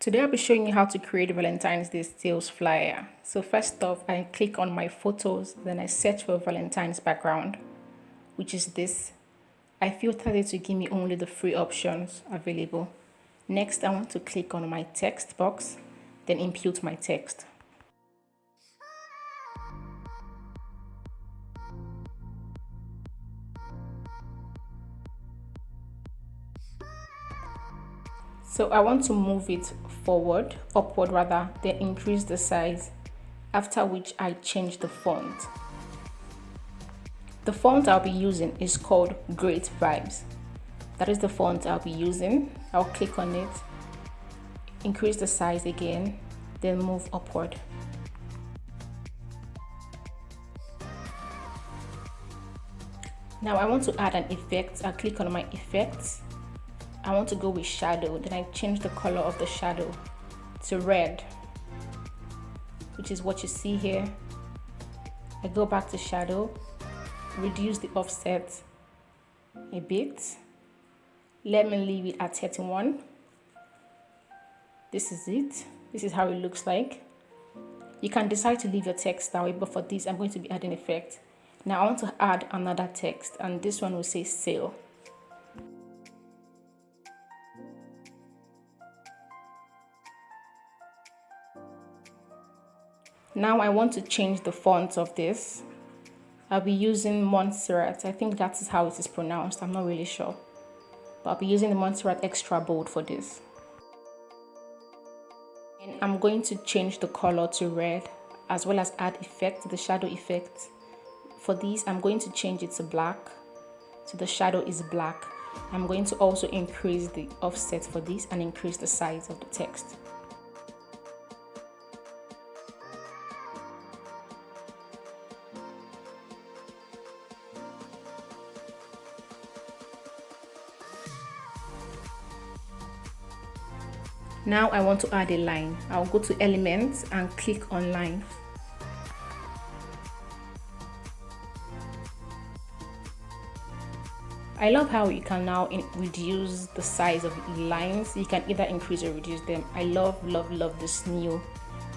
Today I'll be showing you how to create a Valentine's Day sales flyer. So first off, I click on my photos, then I search for Valentine's background, which is this. I filtered it to give me only the free options available. Next, I want to click on my text box, then input my text. So I want to move it upward rather, then increase the size, after which I change the font. The font I'll be using is called Great Vibes. That is the font I'll be using. I'll click on it, increase the size again, then move upward. Now I want to add an effect. I'll click on my effects. I want to go with shadow. Then I change the color of the shadow to red, which is what you see here. I go back to shadow, reduce the offset a bit. Let me leave it at 31. This is it. This is how it looks like. You can decide to leave your text that way, but for this, I'm going to be adding effect. Now I want to add another text, and this one will say sale. Now I want to change the font of this. I'll be using Montserrat. I think that is how it is pronounced. I'm not really sure. But I'll be using the Montserrat Extra Bold for this. And I'm going to change the color to red, as well as add effect, the shadow effect. For these, I'm going to change it to black. So the shadow is black. I'm going to also increase the offset for this and increase the size of the text. Now I want to add a line. I'll go to Elements and click on Line. I love how you can now reduce the size of lines. You can either increase or reduce them. I love this new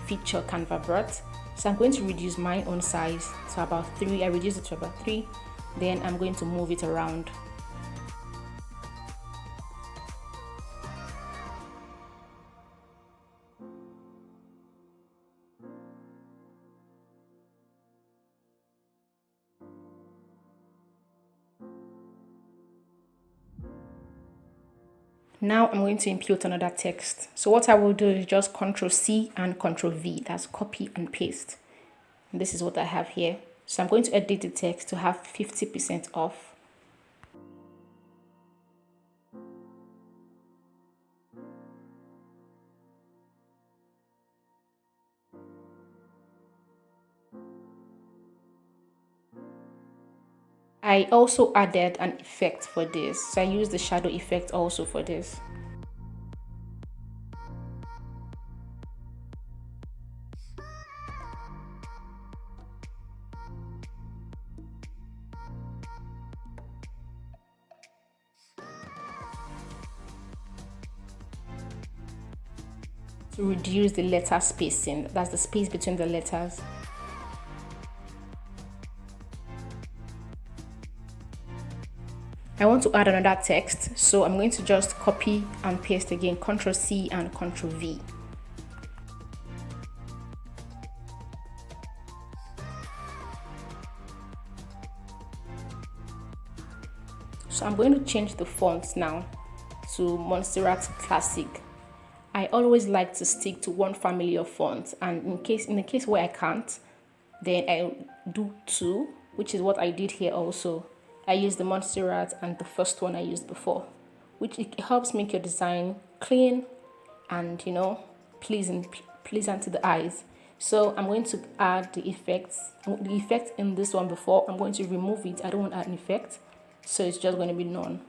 feature Canva brought. So I'm going to reduce my own size to about 3. I reduced it to about 3. Then I'm going to move it around. Now I'm going to input another text. So what I will do is just Ctrl C and Ctrl V. That's copy and paste. And this is what I have here. So I'm going to edit the text to have 50% off. I also added an effect for this. So I used the shadow effect also for this. To reduce the letter spacing, that's the space between the letters. I want to add another text, so I'm going to just copy and paste again, Ctrl C and Ctrl V. So I'm going to change the font now to Montserrat Classic. I always like to stick to one family of fonts, and in the case where I can't, then I do 2, which is what I did here also. I use the Montserrat and the first one I used before, which it helps make your design clean and pleasant to the eyes. So I'm going to add the effect in this one before. I'm going to remove it. I don't want to add an effect, so it's just going to be none.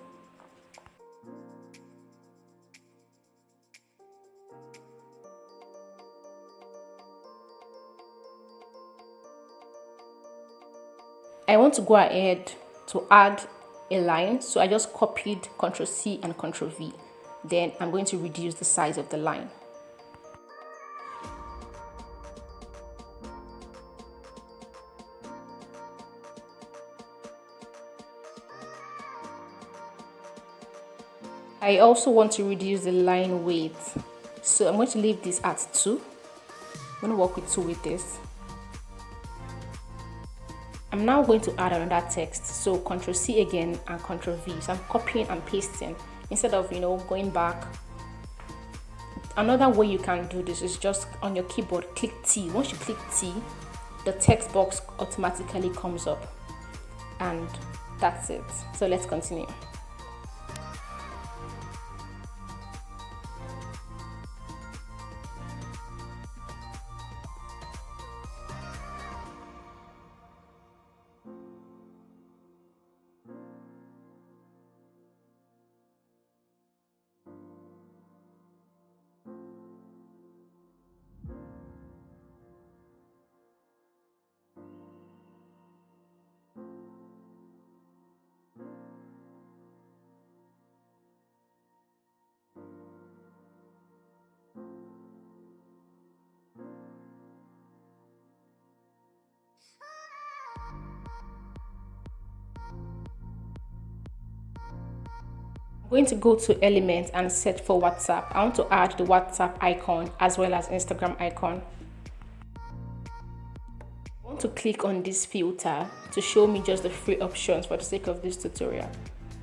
I want to go ahead to add a line, so I just copied Ctrl C and Ctrl V. Then I'm going to reduce the size of the line. I also want to reduce the line weight. So I'm going to leave this at 2. I'm going to work with 2 with this. I'm now going to add another text. So Ctrl C again and Ctrl V. So I'm copying and pasting instead of, going back. Another way you can do this is just on your keyboard, click T. Once you click T, the text box automatically comes up. And that's it. So let's continue. I'm going to go to Element and search for WhatsApp. I want to add the WhatsApp icon as well as Instagram icon. I want to click on this filter to show me just the free options for the sake of this tutorial.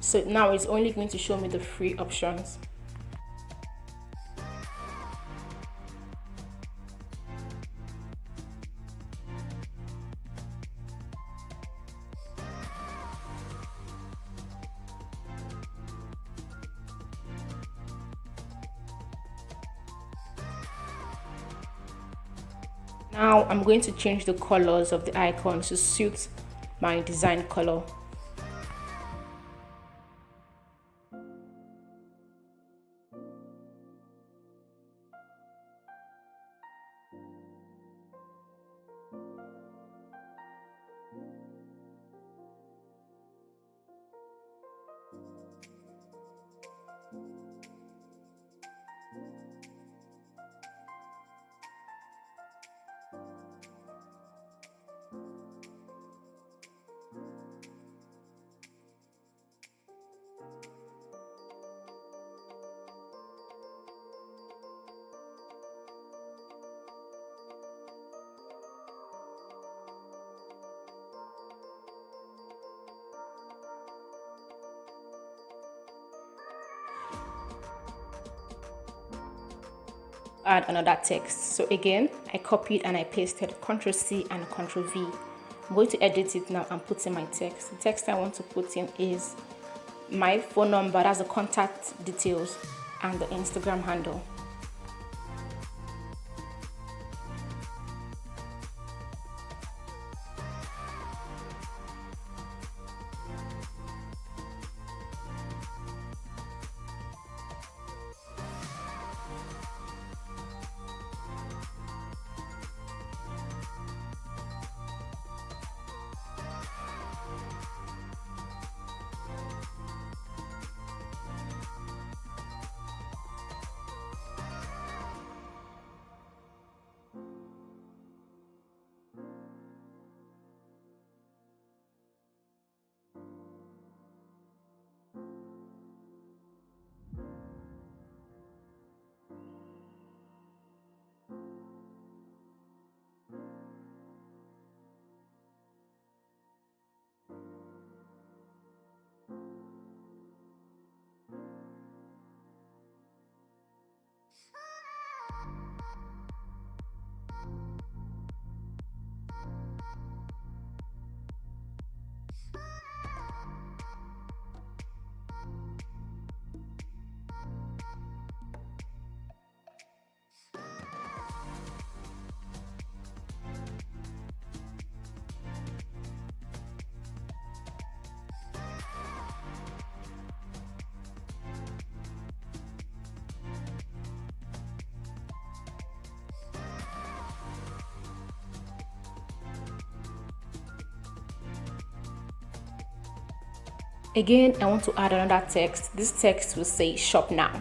So now it's only going to show me the free options. Now I'm going to change the colors of the icon to suit my design color. Add another text. So again, I copied and I pasted Ctrl C and Ctrl V. I'm going to edit it now and put in my text. The text I want to put in is my phone number, that's the contact details, and the Instagram handle. Again, I want to add another text. This text will say shop now.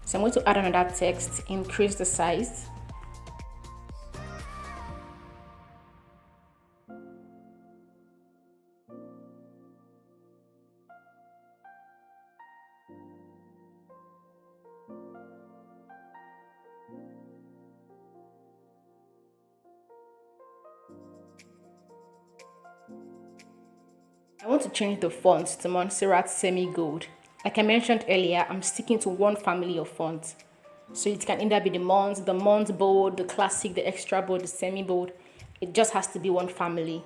So I'm going to add another text, increase the size. I want to change the font to Montserrat Semi-Gold. Like I mentioned earlier, I'm sticking to one family of fonts. So it can either be the Mont bold, the classic, the extra bold, the semi-bold. It just has to be one family.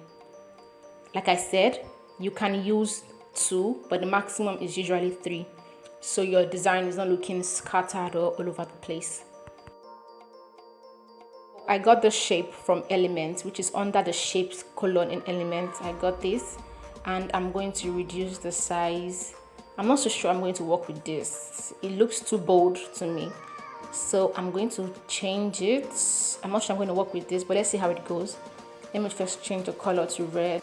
Like I said, you can use 2, but the maximum is usually 3. So your design is not looking scattered or all over the place. I got the shape from Elements, which is under the shapes colon in Elements. I got this, and I'm going to reduce the size. I'm not so sure I'm going to work with this. It looks too bold to me. So I'm going to change it. I'm not sure I'm going to work with this, but let's see how it goes. Let me first change the color to red.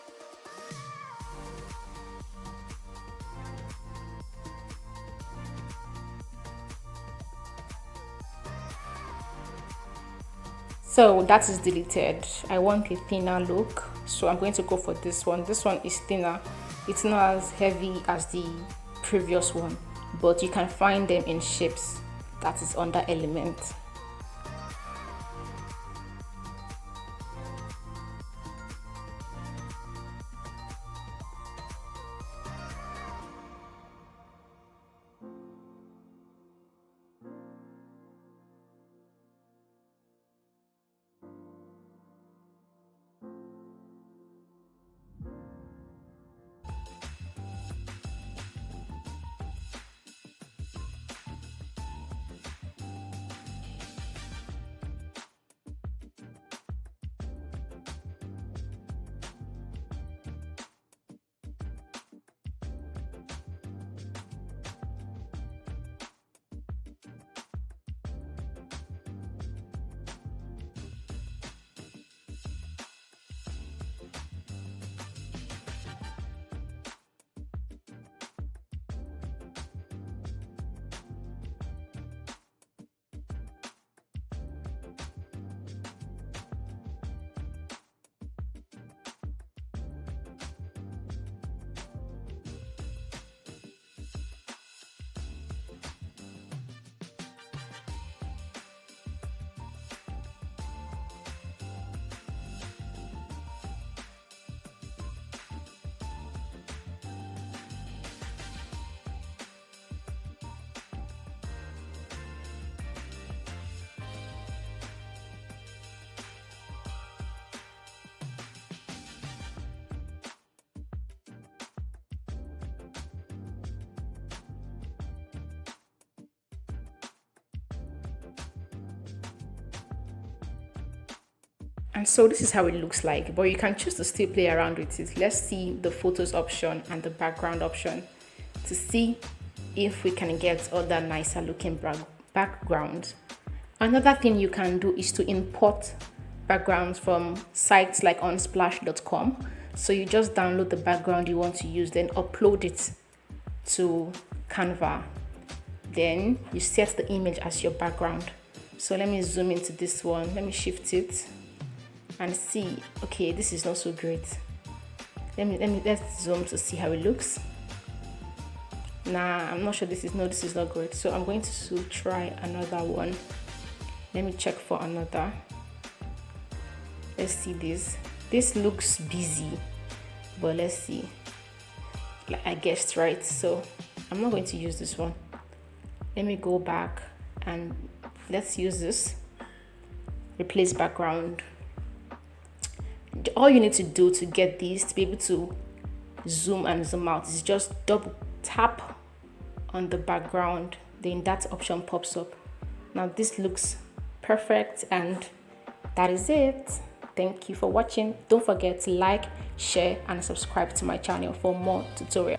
So that is deleted. I want a thinner look, so I'm going to go for this one. This one is thinner. It's not as heavy as the previous one, but you can find them in shapes. That is under Element. And so this is how it looks like, but you can choose to still play around with it. Let's see the photos option and the background option to see if we can get other nicer looking backgrounds. Another thing you can do is to import backgrounds from sites like unsplash.com. So you just download the background you want to use, then upload it to Canva. Then you set the image as your background. So let me zoom into this one. Let me shift it and see. Okay, this is not so great. Let's zoom to see how it looks. Nah, I'm not sure. This is not great. So I'm going to try another one. Let me check for another. Let's see this. This looks busy, but let's see. Like I guessed right, so I'm not going to use this one. Let me go back and let's use this. Replace background. All you need to do to get these, to be able to zoom and zoom out, is just double tap on the background, then that option pops up. Now this looks perfect, and that is it. Thank you for watching. Don't forget to like, share and subscribe to my channel for more tutorials.